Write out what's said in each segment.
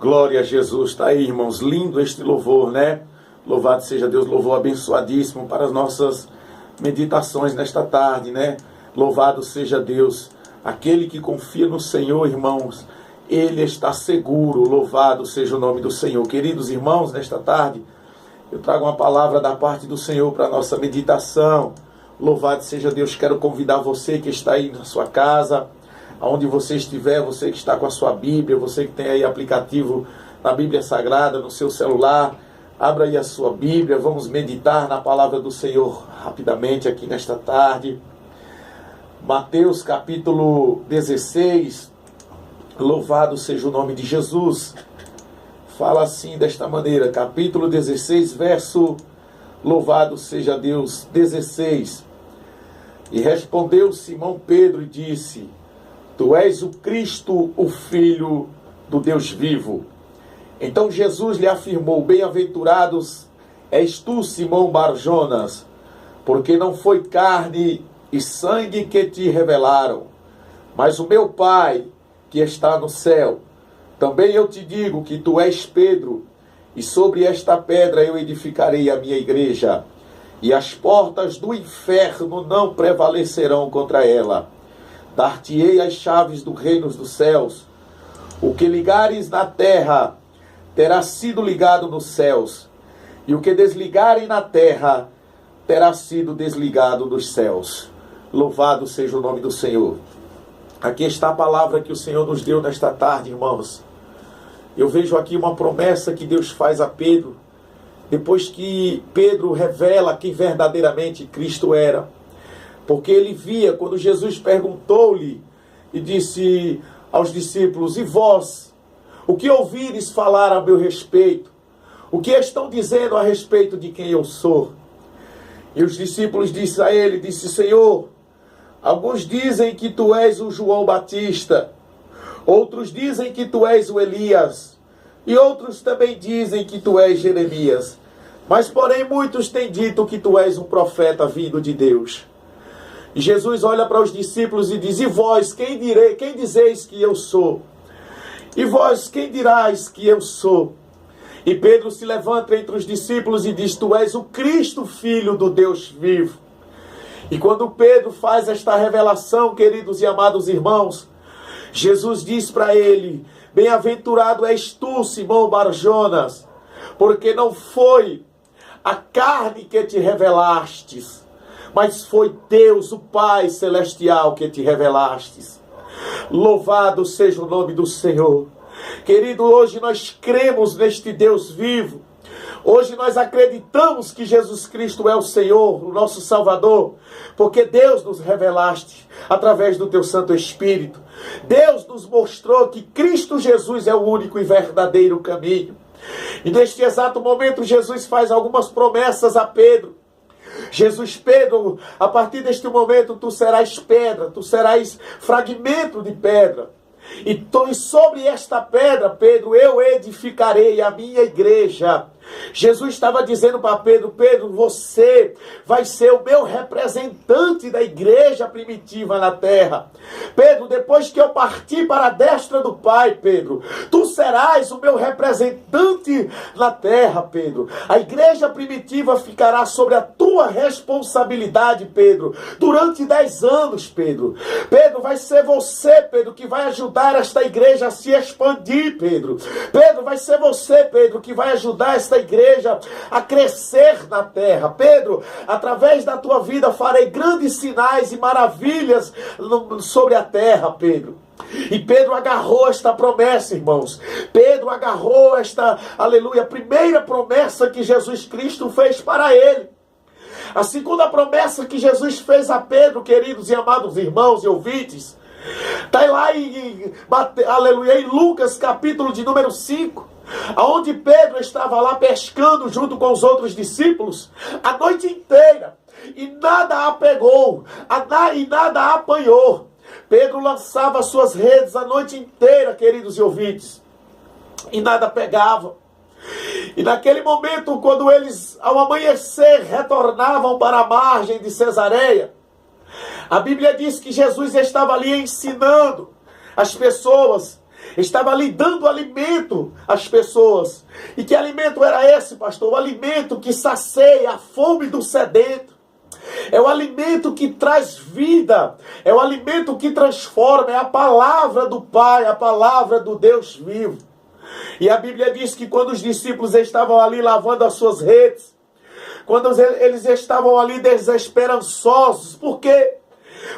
Glória a Jesus. Está aí, irmãos, lindo este louvor, né? Louvado seja Deus, louvor abençoadíssimo para as nossas meditações nesta tarde, né? Louvado seja Deus. Aquele que confia no Senhor, irmãos, ele está seguro. Louvado seja o nome do Senhor. Queridos irmãos, nesta tarde, eu trago uma palavra da parte do Senhor para a nossa meditação. Louvado seja Deus. Quero convidar você que está aí na sua casa, aonde você estiver, você que está com a sua Bíblia, você que tem aí aplicativo na Bíblia Sagrada, no seu celular, abra aí a sua Bíblia, vamos meditar na palavra do Senhor rapidamente aqui nesta tarde. Mateus capítulo 16, louvado seja o nome de Jesus. Fala assim, desta maneira, capítulo 16, verso, louvado seja Deus, 16. E respondeu Simão Pedro e disse: Tu és o Cristo, o Filho do Deus vivo. Então Jesus lhe afirmou: Bem-aventurados és tu, Simão Bar-Jonas, porque não foi carne e sangue que te revelaram, mas o meu Pai que está no céu. Também eu te digo que tu és Pedro, e sobre esta pedra eu edificarei a minha igreja, e as portas do inferno não prevalecerão contra ela. Dar-te-ei as chaves do reino dos céus. O que ligares na terra terá sido ligado nos céus, e o que desligarem na terra terá sido desligado dos céus. Louvado seja o nome do Senhor. Aqui está a palavra que o Senhor nos deu nesta tarde, irmãos. Eu vejo aqui uma promessa que Deus faz a Pedro, depois que Pedro revela quem verdadeiramente Cristo era. Porque ele via, quando Jesus perguntou-lhe e disse aos discípulos: E vós, o que ouvires falar a meu respeito? O que estão dizendo a respeito de quem eu sou? E os discípulos disseram a ele, Senhor, alguns dizem que tu és o João Batista, outros dizem que tu és o Elias, e outros também dizem que tu és Jeremias. Mas porém muitos têm dito que tu és um profeta vindo de Deus. E Jesus olha para os discípulos e diz: E vós, quem dizeis que eu sou? E vós, quem dirás que eu sou? E Pedro se levanta entre os discípulos e diz: Tu és o Cristo, Filho do Deus vivo. E quando Pedro faz esta revelação, queridos e amados irmãos, Jesus diz para ele: Bem-aventurado és tu, Simão Bar-Jonas, porque não foi a carne que te revelastes, mas foi Deus, o Pai Celestial, que te revelastes. Louvado seja o nome do Senhor. Querido, hoje nós cremos neste Deus vivo. Hoje nós acreditamos que Jesus Cristo é o Senhor, o nosso Salvador, porque Deus nos revelaste através do teu Santo Espírito. Deus nos mostrou que Cristo Jesus é o único e verdadeiro caminho. E neste exato momento Jesus faz algumas promessas a Pedro. Pedro, a partir deste momento tu serás pedra, tu serás fragmento de pedra. E sobre esta pedra, Pedro, eu edificarei a minha igreja. Jesus estava dizendo para Pedro: Pedro, você vai ser o meu representante da igreja primitiva na terra. Pedro, depois que eu partir para a destra do Pai, Pedro, tu serás o meu representante na terra, Pedro. A igreja primitiva ficará sobre a tua responsabilidade, Pedro, durante 10 anos, Pedro. Pedro, vai ser você, Pedro, que vai ajudar esta igreja a se expandir, Pedro. Pedro, vai ser você, Pedro, que vai ajudar esta igreja a crescer na terra. Pedro, através da tua vida farei grandes sinais e maravilhas sobre a terra, Pedro. E Pedro agarrou esta promessa, irmãos. Pedro agarrou esta, aleluia, primeira promessa que Jesus Cristo fez para ele. A segunda promessa que Jesus fez a Pedro, queridos e amados irmãos e ouvintes, está lá aleluia, em Lucas capítulo de número 5, aonde Pedro estava lá pescando junto com os outros discípulos a noite inteira, e nada a pegou, e nada a apanhou. Pedro lançava suas redes a noite inteira, queridos e ouvintes, e nada pegava. E naquele momento, quando eles, ao amanhecer, retornavam para a margem de Cesareia, a Bíblia diz que Jesus estava ali ensinando as pessoas. estava ali dando alimento às pessoas. E que alimento era esse, pastor? O alimento que sacia a fome do sedento. É o alimento que traz vida, é o alimento que transforma, é a palavra do Pai, a palavra do Deus vivo. E a Bíblia diz que quando os discípulos estavam ali lavando as suas redes, quando eles estavam ali desesperançosos, por quê?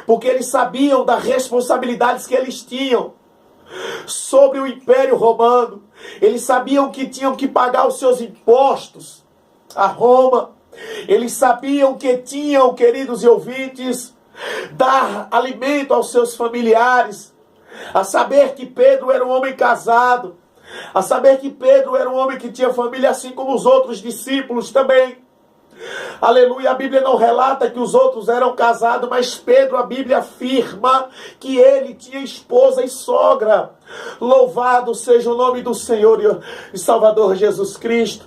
Porque eles sabiam das responsabilidades que eles tinham sobre o Império Romano. Eles sabiam que tinham que pagar os seus impostos a Roma. Eles sabiam que tinham, queridos e ouvintes, dar alimento aos seus familiares. A saber que Pedro era um homem casado. A saber que Pedro era um homem que tinha família, assim como os outros discípulos também. Aleluia, a Bíblia não relata que os outros eram casados, mas Pedro, a Bíblia afirma que ele tinha esposa e sogra. Louvado seja o nome do Senhor e Salvador Jesus Cristo.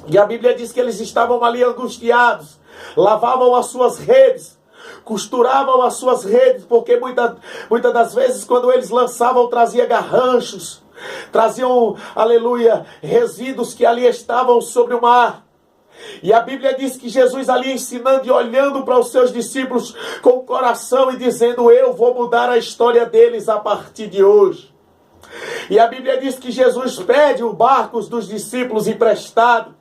E a Bíblia diz que eles estavam ali angustiados, lavavam as suas redes, costuravam as suas redes, porque muitas das vezes quando eles lançavam, trazia garranchos, traziam, aleluia, resíduos que ali estavam sobre o mar. E a Bíblia diz que Jesus ali ensinando e olhando para os seus discípulos com o coração e dizendo: eu vou mudar a história deles a partir de hoje. E a Bíblia diz que Jesus pede os barcos dos discípulos emprestados.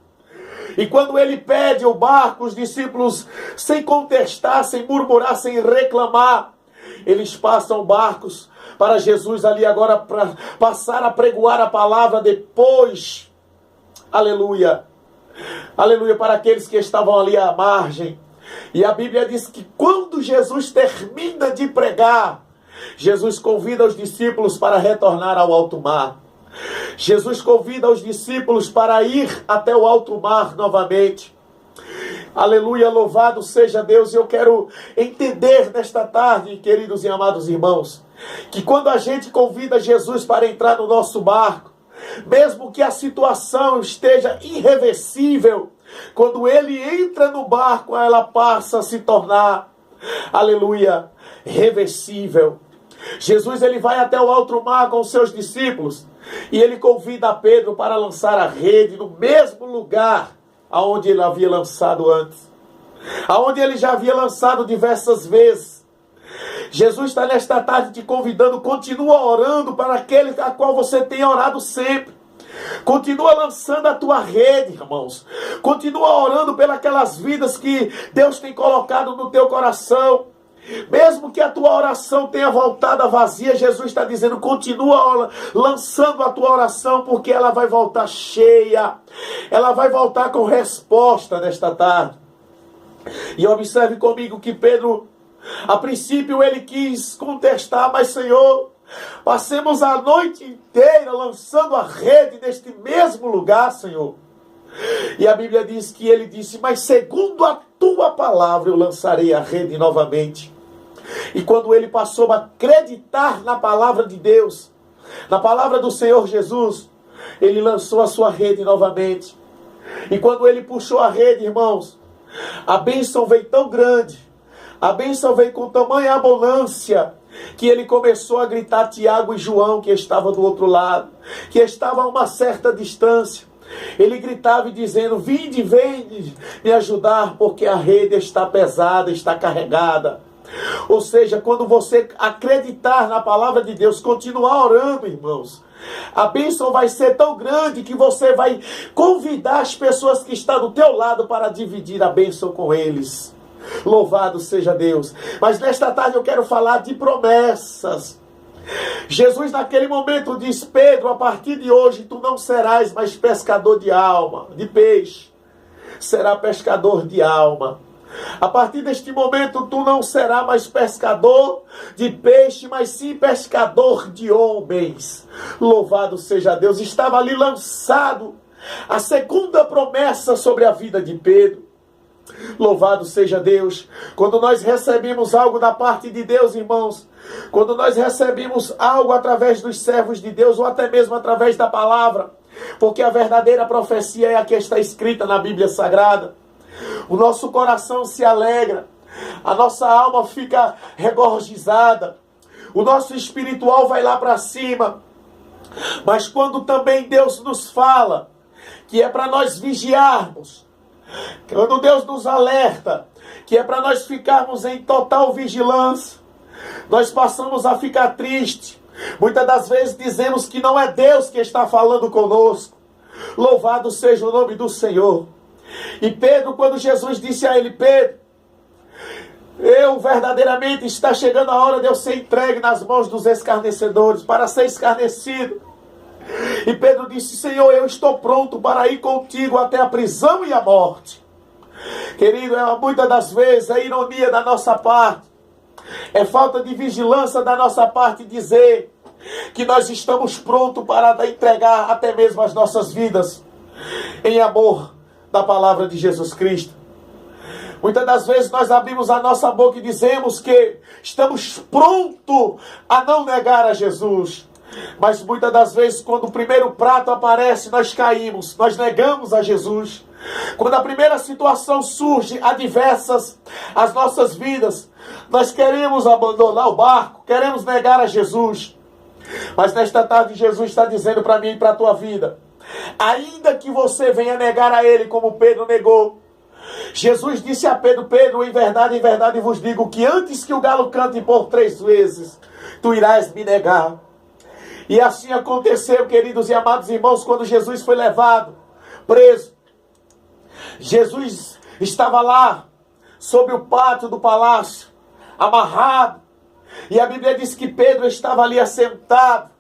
E quando ele pede o barco, os discípulos, sem contestar, sem murmurar, sem reclamar, eles passam barcos para Jesus ali agora, para passar a pregoar a palavra depois. Aleluia. Aleluia, para aqueles que estavam ali à margem. E a Bíblia diz que quando Jesus termina de pregar, Jesus convida os discípulos para retornar ao alto mar. Jesus convida os discípulos para ir até o alto mar novamente. Aleluia, louvado seja Deus. E eu quero entender nesta tarde, queridos e amados irmãos, que quando a gente convida Jesus para entrar no nosso barco, mesmo que a situação esteja irreversível, quando ele entra no barco, ela passa a se tornar, aleluia, reversível. Jesus ele vai até o alto mar com os seus discípulos e ele convida a Pedro para lançar a rede no mesmo lugar aonde ele havia lançado antes, aonde ele já havia lançado diversas vezes. Jesus está nesta tarde te convidando, continua orando para aquele a qual você tem orado sempre. Continua lançando a tua rede, irmãos. Continua orando pelas vidas que Deus tem colocado no teu coração. Mesmo que a tua oração tenha voltado vazia, Jesus está dizendo, continua lançando a tua oração, porque ela vai voltar cheia. Ela vai voltar com resposta nesta tarde. E observe comigo que Pedro, a princípio ele quis contestar, mas Senhor, passemos a noite inteira lançando a rede neste mesmo lugar, Senhor. E a Bíblia diz que ele disse, mas segundo a tua palavra eu lançarei a rede novamente. E quando ele passou a acreditar na palavra de Deus, na palavra do Senhor Jesus, ele lançou a sua rede novamente. E quando ele puxou a rede, irmãos, a bênção veio tão grande, a bênção veio com tamanha abundância, que ele começou a gritar a Tiago e João, que estavam do outro lado, que estavam a uma certa distância. Ele gritava e dizendo, vinde, vem me ajudar, porque a rede está pesada, está carregada. Ou seja, quando você acreditar na palavra de Deus, continuar orando, irmãos, a bênção vai ser tão grande que você vai convidar as pessoas que estão do teu lado para dividir a bênção com eles. Louvado seja Deus. Mas nesta tarde eu quero falar de promessas. Jesus naquele momento diz, Pedro, a partir de hoje tu não serás mais pescador de alma, de peixe. Será pescador de alma. A partir deste momento tu não serás mais pescador de peixe, mas sim pescador de homens. Louvado seja Deus. Estava ali lançado a segunda promessa sobre a vida de Pedro. Louvado seja Deus. Quando nós recebemos algo da parte de Deus, irmãos, quando nós recebemos algo através dos servos de Deus, ou até mesmo através da palavra, porque a verdadeira profecia é a que está escrita na Bíblia Sagrada, o nosso coração se alegra, a nossa alma fica regozijada, o nosso espiritual vai lá para cima, Mas quando também Deus nos fala que é para nós vigiarmos, quando Deus nos alerta que é para nós ficarmos em total vigilância, nós passamos a ficar tristes. Muitas das vezes dizemos que não é Deus que está falando conosco. Louvado seja o nome do Senhor. E Pedro, quando Jesus disse a ele: Pedro, verdadeiramente está chegando a hora de eu ser entregue nas mãos dos escarnecedores, para ser escarnecido. E Pedro disse: Senhor, eu estou pronto para ir contigo até a prisão e a morte. Querido, muitas das vezes é ironia da nossa parte, é falta de vigilância da nossa parte dizer que nós estamos prontos para entregar até mesmo as nossas vidas em amor da palavra de Jesus Cristo. Muitas das vezes nós abrimos a nossa boca e dizemos que estamos prontos a não negar a Jesus. Mas muitas das vezes, quando o primeiro prato aparece, nós caímos, nós negamos a Jesus. Quando a primeira situação surge adversas às nossas vidas, nós queremos abandonar o barco, queremos negar a Jesus. Mas nesta tarde Jesus está dizendo para mim e para a tua vida: ainda que você venha negar a Ele como Pedro negou, Jesus disse a Pedro: Pedro, em verdade vos digo que antes que o galo cante por 3 vezes, tu irás me negar. E assim aconteceu, queridos e amados irmãos, quando Jesus foi levado, preso. Jesus estava lá, sobre o pátio do palácio, amarrado. E a Bíblia diz que Pedro estava ali assentado,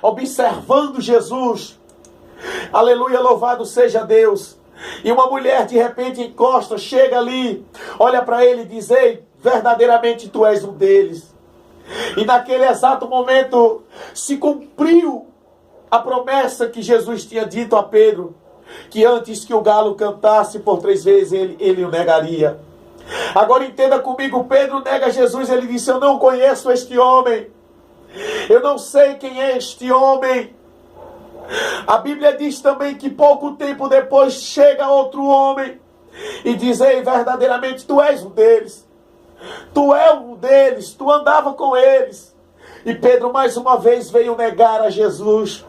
observando Jesus. Aleluia, louvado seja Deus. E uma mulher de repente encosta, chega ali, olha para ele e diz: ei, verdadeiramente tu és um deles. E naquele exato momento se cumpriu a promessa que Jesus tinha dito a Pedro, que antes que o galo cantasse por 3 vezes ele o negaria. Agora entenda comigo, Pedro nega Jesus, ele disse: eu não conheço este homem, eu não sei quem é este homem. A Bíblia diz também que pouco tempo depois chega outro homem e diz: ei, verdadeiramente tu és um deles. Tu és um deles, tu andava com eles. E Pedro mais uma vez veio negar a Jesus.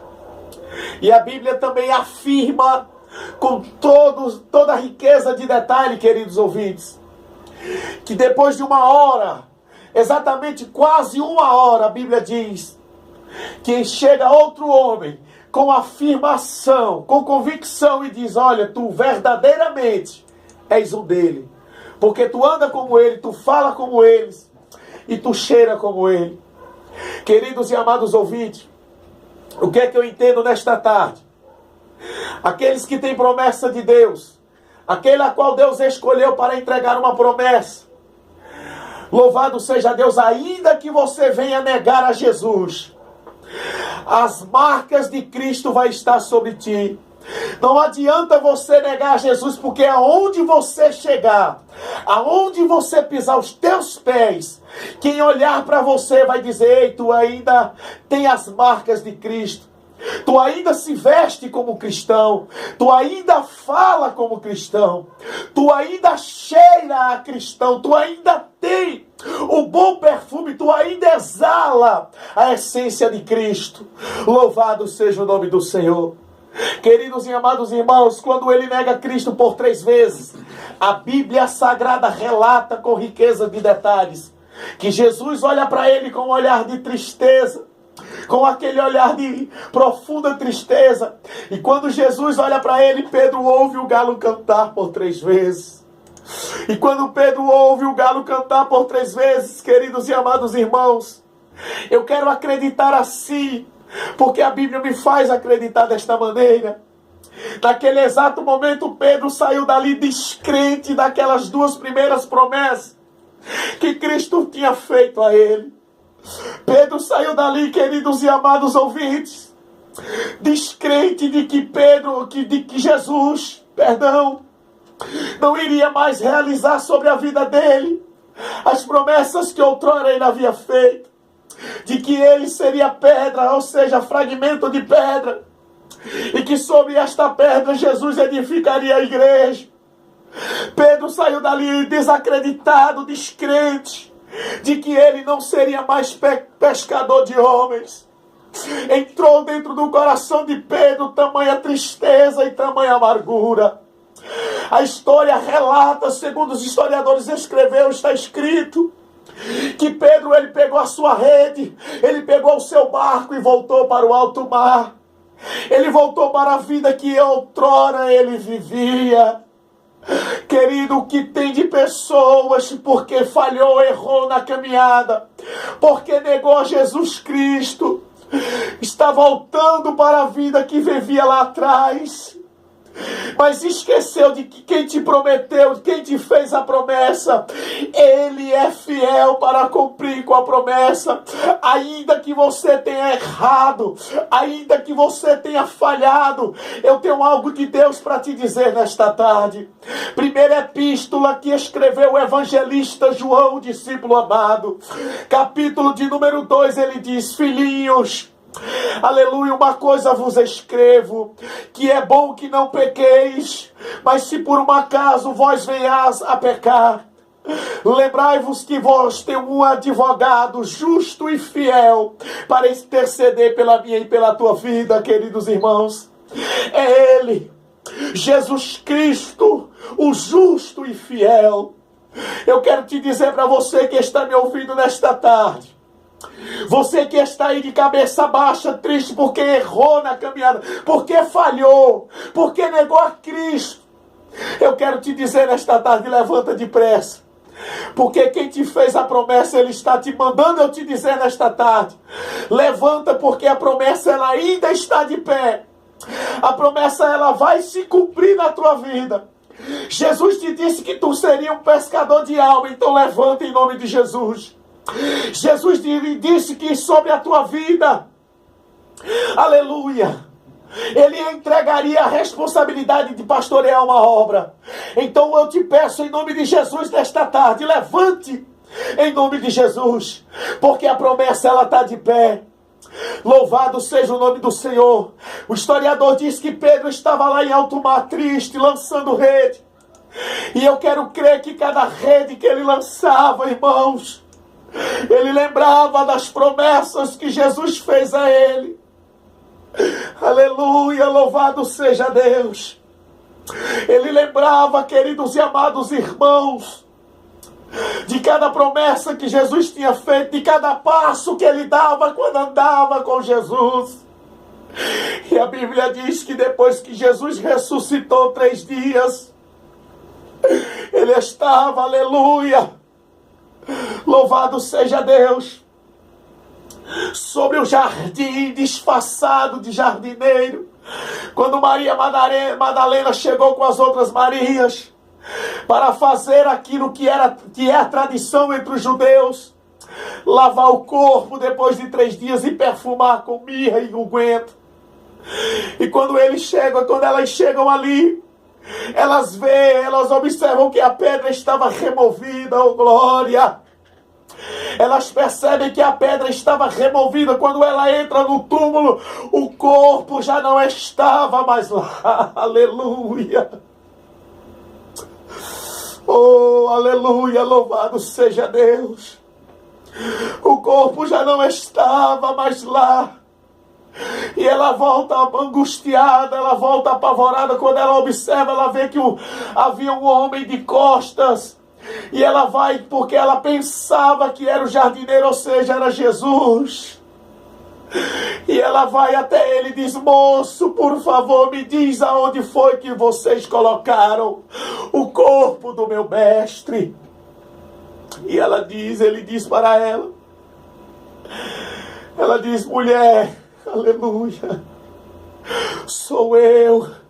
E a Bíblia também afirma com toda a riqueza de detalhe, queridos ouvintes, que depois de 1 hora, exatamente quase 1 hora, a Bíblia diz que chega outro homem com afirmação, com convicção e diz: olha, tu verdadeiramente és um dele. Porque tu anda como ele, tu fala como eles e tu cheira como ele. Queridos e amados ouvintes, o que é que eu entendo nesta tarde? Aqueles que têm promessa de Deus, aquele a qual Deus escolheu para entregar uma promessa, louvado seja Deus, ainda que você venha negar a Jesus, as marcas de Cristo vai estar sobre ti. Não adianta você negar Jesus, porque aonde você chegar, aonde você pisar os teus pés, quem olhar para você vai dizer: ei, tu ainda tem as marcas de Cristo, tu ainda se veste como cristão, tu ainda fala como cristão, tu ainda cheira a cristão, tu ainda tem o bom perfume, tu ainda exala a essência de Cristo. Louvado seja o nome do Senhor. Queridos e amados irmãos, quando ele nega Cristo por 3 vezes, a Bíblia Sagrada relata com riqueza de detalhes que Jesus olha para ele com um olhar de tristeza, com aquele olhar de profunda tristeza. E quando Jesus olha para ele, Pedro ouve o galo cantar por 3 vezes. E quando Pedro ouve o galo cantar por 3 vezes, queridos e amados irmãos, eu quero acreditar assim, porque a Bíblia me faz acreditar desta maneira. Naquele exato momento, Pedro saiu dali descrente daquelas 2 primeiras promessas que Cristo tinha feito a ele. Pedro saiu dali, queridos e amados ouvintes, descrente de que Jesus, não iria mais realizar sobre a vida dele as promessas que outrora ele havia feito, de que ele seria pedra, ou seja, fragmento de pedra, e que sobre esta pedra Jesus edificaria a igreja. Pedro saiu dali desacreditado, descrente, de que ele não seria mais pescador de homens. Entrou dentro do coração de Pedro tamanha tristeza e tamanha amargura. A história relata, segundo os historiadores escreveu, está escrito, que Pedro, ele pegou a sua rede, ele pegou o seu barco e voltou para o alto mar. Ele voltou para a vida que outrora ele vivia. Querido, o que tem de pessoas porque falhou, errou na caminhada, porque negou Jesus Cristo, está voltando para a vida que vivia lá atrás, mas esqueceu de que quem te prometeu, quem te fez a promessa, Ele é fiel para cumprir com a promessa. Ainda que você tenha errado, ainda que você tenha falhado, eu tenho algo de Deus para te dizer nesta tarde. Primeira epístola que escreveu o evangelista João, discípulo amado, capítulo de número 2, ele diz: filhinhos, aleluia, uma coisa vos escrevo, que é bom que não pequeis, mas se por um acaso vós venhais a pecar, lembrai-vos que vós tem um advogado justo e fiel para interceder pela minha e pela tua vida, queridos irmãos. É Ele, Jesus Cristo, o justo e fiel. Eu quero te dizer para você que está me ouvindo nesta tarde, você que está aí de cabeça baixa, triste porque errou na caminhada, porque falhou, porque negou a Cristo, eu quero te dizer nesta tarde: levanta depressa, porque quem te fez a promessa, Ele está te mandando eu te dizer nesta tarde: levanta, porque a promessa ela ainda está de pé, a promessa ela vai se cumprir na tua vida. Jesus te disse que tu seria um pescador de alma, então levanta em nome de Jesus. Jesus disse que sobre a tua vida, aleluia, Ele entregaria a responsabilidade de pastorear uma obra. Então eu te peço em nome de Jesus nesta tarde, levante em nome de Jesus, porque a promessa ela está de pé. Louvado seja o nome do Senhor. O historiador diz que Pedro estava lá em alto mar triste, lançando rede. E eu quero crer que cada rede que ele lançava, irmãos, ele lembrava das promessas que Jesus fez a ele. Aleluia, louvado seja Deus. Ele lembrava, queridos e amados irmãos, de cada promessa que Jesus tinha feito, de cada passo que ele dava quando andava com Jesus. E a Bíblia diz que depois que Jesus ressuscitou 3 dias, ele estava, aleluia, louvado seja Deus, sobre o jardim, disfarçado de jardineiro. Quando Maria Madalena chegou com as outras Marias para fazer aquilo que é a tradição entre os judeus, lavar o corpo depois de 3 dias e perfumar com mirra e unguento. E quando elas chegam ali, elas observam que a pedra estava removida, oh glória! Elas percebem que a pedra estava removida. Quando ela entra no túmulo, o corpo já não estava mais lá. Aleluia! Oh, aleluia! Louvado seja Deus! O corpo já não estava mais lá. E ela volta angustiada, ela volta apavorada. Quando ela observa, ela vê que havia um homem de costas. E ela vai, porque ela pensava que era o jardineiro, ou seja, era Jesus. E ela vai até ele e diz: moço, por favor, me diz aonde foi que vocês colocaram o corpo do meu mestre. E ele diz para ela, mulher, aleluia, sou eu.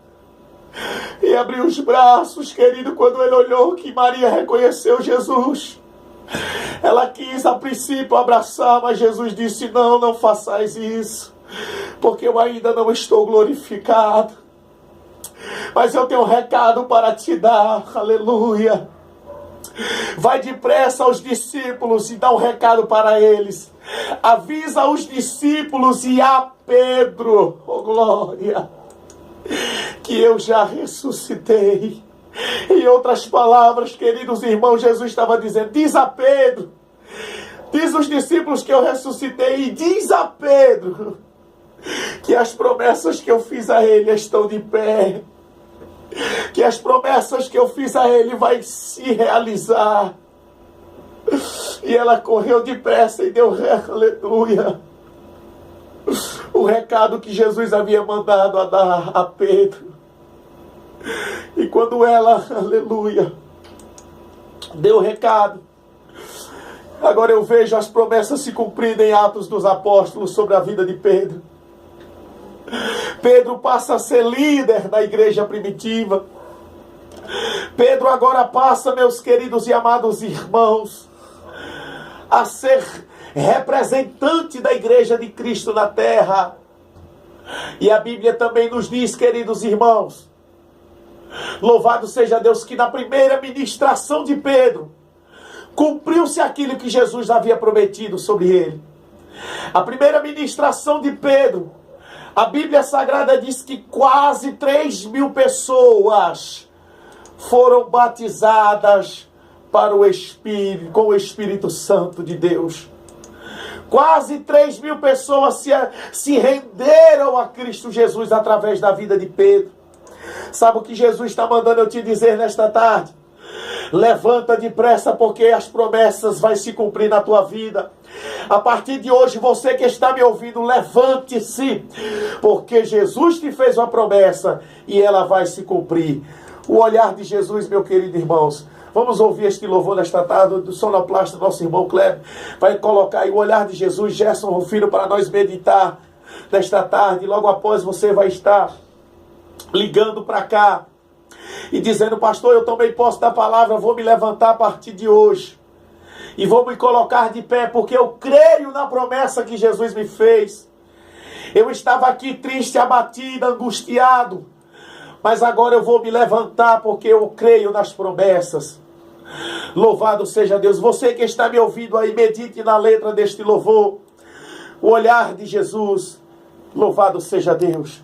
E abriu os braços, querido, quando ele olhou que Maria reconheceu Jesus. Ela quis a princípio abraçar, mas Jesus disse: não façais isso, porque eu ainda não estou glorificado. Mas eu tenho um recado para te dar, aleluia. Vai depressa aos discípulos e dá um recado para eles. Avisa os discípulos e a Pedro, oh glória, que eu já ressuscitei. Em outras palavras, queridos irmãos, Jesus estava dizendo: diz a Pedro, diz aos discípulos que eu ressuscitei, e diz a Pedro que as promessas que eu fiz a ele estão de pé, que as promessas que eu fiz a ele vai se realizar. E ela correu depressa e deu, aleluia, o recado que Jesus havia mandado a dar a Pedro. E quando ela, aleluia, deu o recado, agora eu vejo as promessas se cumprindo em Atos dos Apóstolos sobre a vida de Pedro. Pedro passa a ser líder da igreja primitiva. Pedro agora passa, meus queridos e amados irmãos, a ser representante da igreja de Cristo na terra. E a Bíblia também nos diz, queridos irmãos, louvado seja Deus, que na primeira ministração de Pedro, cumpriu-se aquilo que Jesus havia prometido sobre ele. A primeira ministração de Pedro, a Bíblia Sagrada diz que quase 3.000 pessoas foram batizadas para o Espírito, com o Espírito Santo de Deus. Quase 3.000 pessoas se renderam a Cristo Jesus através da vida de Pedro. Sabe o que Jesus está mandando eu te dizer nesta tarde? Levanta depressa, porque as promessas vão se cumprir na tua vida. A partir de hoje, você que está me ouvindo, levante-se, porque Jesus te fez uma promessa e ela vai se cumprir. O olhar de Jesus, meu querido irmãos. Vamos ouvir este louvor nesta tarde do sonoplasta, nosso irmão Kleber. Vai colocar aí o olhar de Jesus, Gerson Rufino, para nós meditar nesta tarde. Logo após você vai estar ligando para cá e dizendo: pastor, eu tomei posse da palavra, vou me levantar a partir de hoje e vou me colocar de pé, porque eu creio na promessa que Jesus me fez. Eu estava aqui triste, abatido, angustiado, mas agora eu vou me levantar, porque eu creio nas promessas. Louvado seja Deus. Você que está me ouvindo aí, medite na letra deste louvor, o olhar de Jesus. Louvado seja Deus.